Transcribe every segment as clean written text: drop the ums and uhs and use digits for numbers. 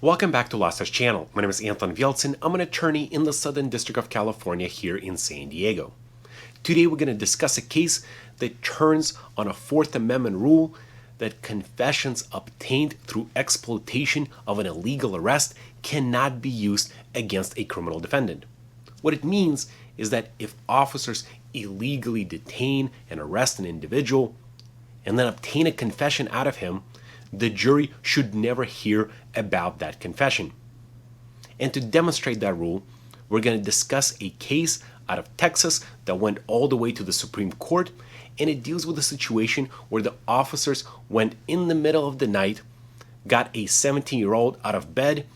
Welcome back to Law Stash channel. My name is Anton Vieltsin. I'm an attorney in the Southern District of California here in San Diego. Today we're going to discuss a case that turns on a Fourth Amendment rule that confessions obtained through exploitation of an illegal arrest cannot be used against a criminal defendant. What it means is that if officers illegally detain and arrest an individual and then obtain a confession out of him, the jury should never hear about that confession. And to demonstrate that rule, we're going to discuss a case out of Texas that went all the way to the Supreme Court, and it deals with a situation where the officers went in the middle of the night, got a 17-year-old out of bed,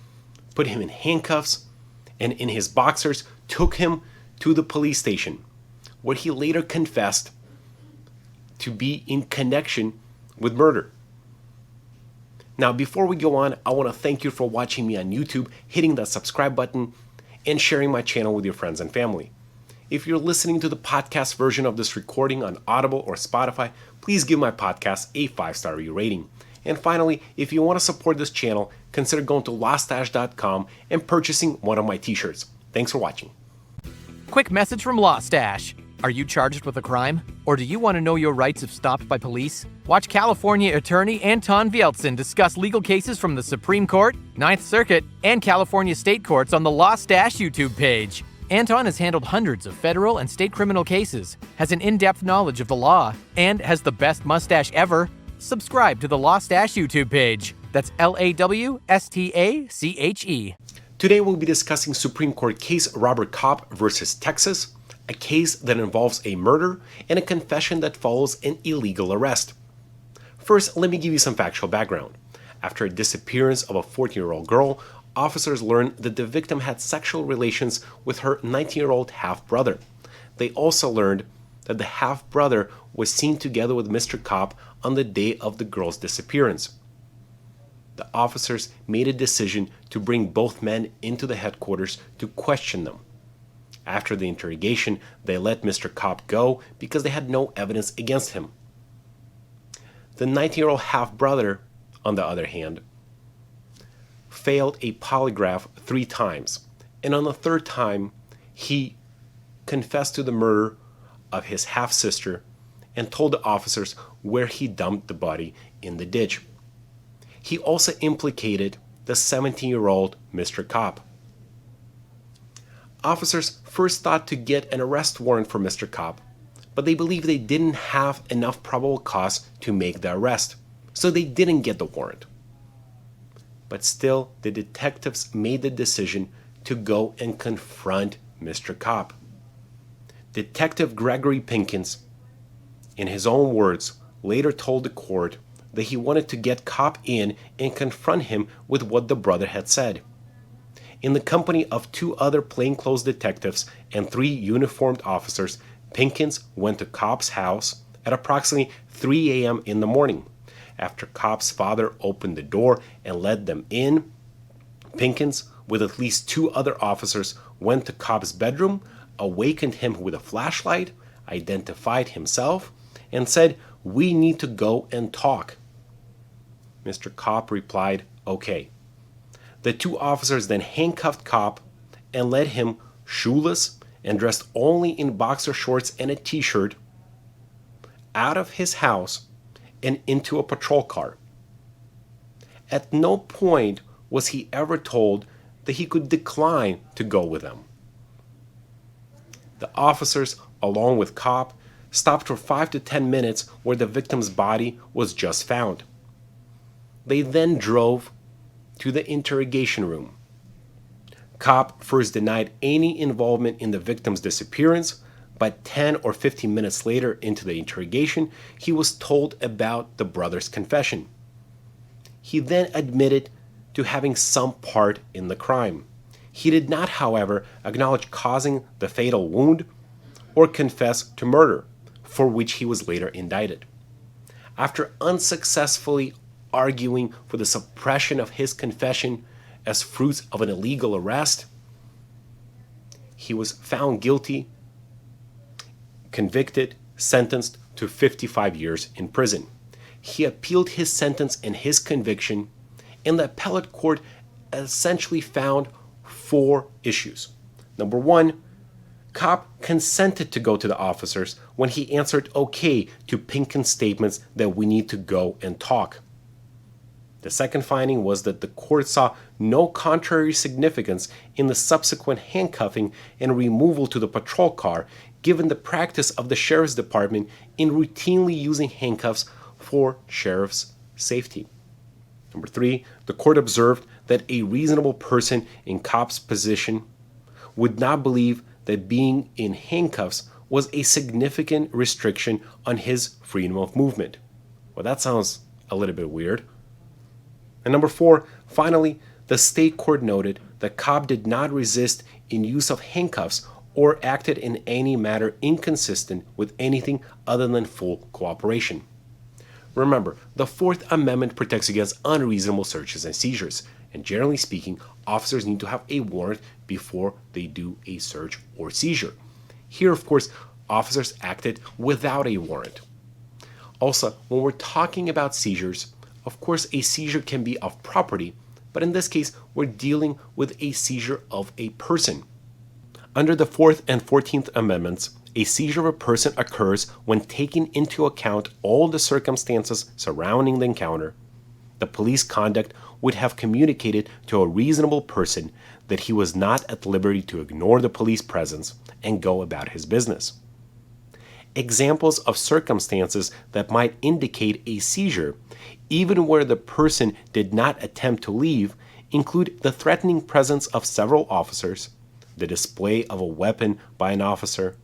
put him in handcuffs, and in his boxers took him to the police station, where he later confessed to be in connection with murder. Now, before we go on, I want to thank you for watching me on YouTube, hitting that subscribe button, and sharing my channel with your friends and family. If you're listening to the podcast version of this recording on Audible or Spotify, please give my podcast a 5-star review rating. And finally, if you want to support this channel, consider going to lawstash.com and purchasing one of my t-shirts. Thanks for watching. Quick message from Law Stash. Are you charged with a crime? Or do you want to know your rights if stopped by police? Watch California attorney Anton Vieltsin discuss legal cases from the Supreme Court, Ninth Circuit, and California state courts on the Law Stash YouTube page. Anton has handled hundreds of federal and state criminal cases, has an in-depth knowledge of the law, and has the best mustache ever. Subscribe to the Law Stash YouTube page. That's LAWSTACHE. Today we'll be discussing Supreme Court case Robert Kaupp versus Texas, a case that involves a murder and a confession that follows an illegal arrest. First, let me give you some factual background. After a disappearance of a 14-year-old girl, officers learned that the victim had sexual relations with her 19-year-old half-brother. They also learned that the half-brother was seen together with Mr. Kaupp on the day of the girl's disappearance. The officers made a decision to bring both men into the headquarters to question them. After the interrogation, they let Mr. Kaupp go because they had no evidence against him. The 19-year-old half-brother, on the other hand, failed a polygraph 3 times, and on the 3rd time, he confessed to the murder of his half-sister and told the officers where he dumped the body in the ditch. He also implicated the 17-year-old Mr. Kaupp. Officers first thought to get an arrest warrant for Mr. Kaupp, but they believed they didn't have enough probable cause to make the arrest, so they didn't get the warrant. But still, the detectives made the decision to go and confront Mr. Kaupp. Detective Gregory Pinkins, in his own words, later told the court that he wanted to get Kaupp in and confront him with what the brother had said. In the company of 2 other plainclothes detectives and 3 uniformed officers, Pinkins went to Kaupp's house at approximately 3 a.m. in the morning. After Kaupp's father opened the door and let them in, Pinkins, with at least 2 other officers, went to Kaupp's bedroom, awakened him with a flashlight, identified himself, and said, "We need to go and talk." Mr. Kaupp replied, "Okay." The 2 officers then handcuffed Kaupp and led him, shoeless and dressed only in boxer shorts and a t-shirt, out of his house and into a patrol car. At no point was he ever told that he could decline to go with them. The officers, along with Kaupp, stopped for 5 to 10 minutes where the victim's body was just found. They then drove to the interrogation room. Kaupp first denied any involvement in the victim's disappearance, but 10 or 15 minutes later into the interrogation, he was told about the brother's confession. He then admitted to having some part in the crime. He did not, however, acknowledge causing the fatal wound or confess to murder, for which he was later indicted. After unsuccessfully arguing for the suppression of his confession as fruits of an illegal arrest, he was found guilty, convicted, sentenced to 55 years in prison. He appealed his sentence and his conviction, and the appellate court essentially found 4 issues. Number 1, Kaupp consented to go to the officers when he answered okay to Pinken's statements that we need to go and talk. The second finding was that the court saw no contrary significance in the subsequent handcuffing and removal to the patrol car, given the practice of the sheriff's department in routinely using handcuffs for sheriff's safety. Number 3, the court observed that a reasonable person in Kaupp's position would not believe that being in handcuffs was a significant restriction on his freedom of movement. Well, that sounds a little bit weird. And number 4, finally, the state court noted that Kaupp did not resist in use of handcuffs or acted in any manner inconsistent with anything other than full cooperation. Remember, the Fourth Amendment protects against unreasonable searches and seizures, and generally speaking, officers need to have a warrant before they do a search or seizure. Here, of course, officers acted without a warrant. Also, when we're talking about seizures, of course, a seizure can be of property, but in this case, we're dealing with a seizure of a person. Under the Fourth and 14th Amendments, a seizure of a person occurs when taking into account all the circumstances surrounding the encounter. The police conduct would have communicated to a reasonable person that he was not at liberty to ignore the police presence and go about his business. Examples of circumstances that might indicate a seizure, even where the person did not attempt to leave, include the threatening presence of several officers, the display of a weapon by an officer,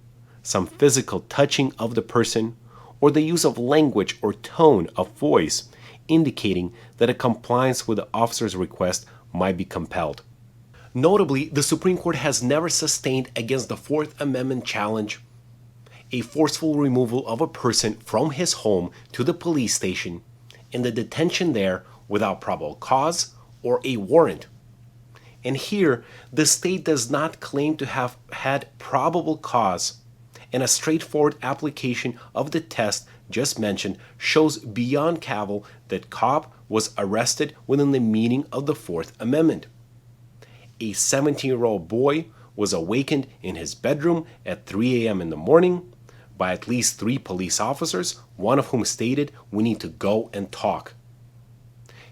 some physical touching of the person, or the use of language or tone of voice indicating that a compliance with the officer's request might be compelled. Notably, the Supreme Court has never sustained against the Fourth Amendment challenge a forceful removal of a person from his home to the police station and the detention there without probable cause or a warrant. And here, the state does not claim to have had probable cause, and a straightforward application of the test just mentioned shows beyond cavil that Kaupp was arrested within the meaning of the Fourth Amendment. A 17-year-old boy was awakened in his bedroom at 3 a.m. in the morning by at least 3 police officers, one of whom stated, "We need to go and talk."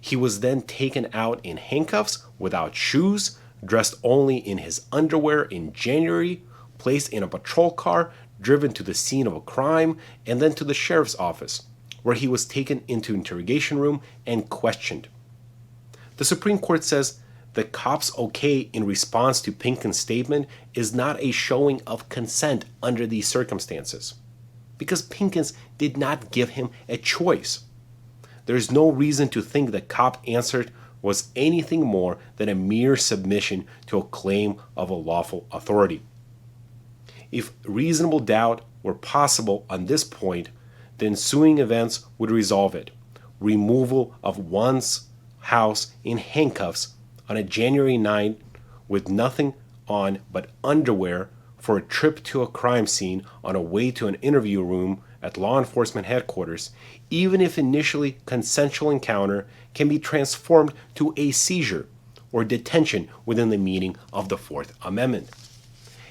He was then taken out in handcuffs, without shoes, dressed only in his underwear in January, placed in a patrol car, driven to the scene of a crime, and then to the sheriff's office, where he was taken into interrogation room and questioned. The Supreme Court says that Kaupp's okay in response to Pinken's statement is not a showing of consent under these circumstances, because Pinkens did not give him a choice. There is no reason to think that Kaupp answered was anything more than a mere submission to a claim of a lawful authority. If reasonable doubt were possible on this point, the ensuing events would resolve it. Removal of one's house in handcuffs on a January night with nothing on but underwear for a trip to a crime scene on a way to an interview room at law enforcement headquarters, even if initially consensual encounter, can be transformed to a seizure or detention within the meaning of the Fourth Amendment.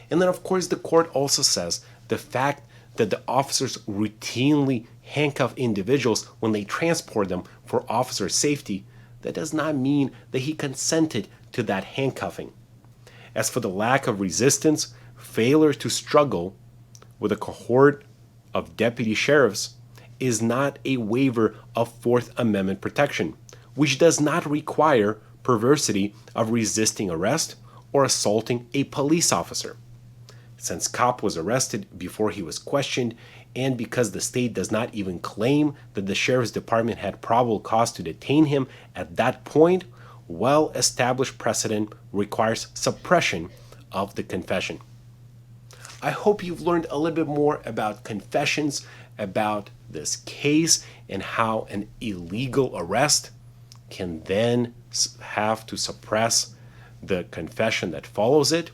And then, of course, the court also says the fact that the officers routinely handcuff individuals when they transport them for officer safety, that does not mean that he consented to that handcuffing. As for the lack of resistance, failure to struggle with a cohort of deputy sheriffs is not a waiver of Fourth Amendment protection, which does not require perversity of resisting arrest or assaulting a police officer. Since Kaupp was arrested before he was questioned, and because the state does not even claim that the sheriff's department had probable cause to detain him at that point, well-established precedent requires suppression of the confession. I hope you've learned a little bit more about confessions, about this case, and how an illegal arrest can then have to suppress the confession that follows it.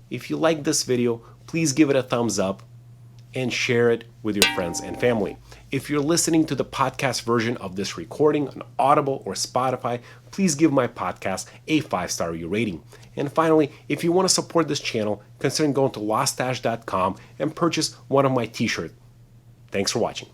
If you like this video, please give it a thumbs up. and share it with your friends and family. If you're listening to the podcast version of this recording on Audible or Spotify, please give my podcast a 5-star review rating. And finally, if you want to support this channel, consider going to lawstash.com and purchase one of my t-shirts. Thanks for watching.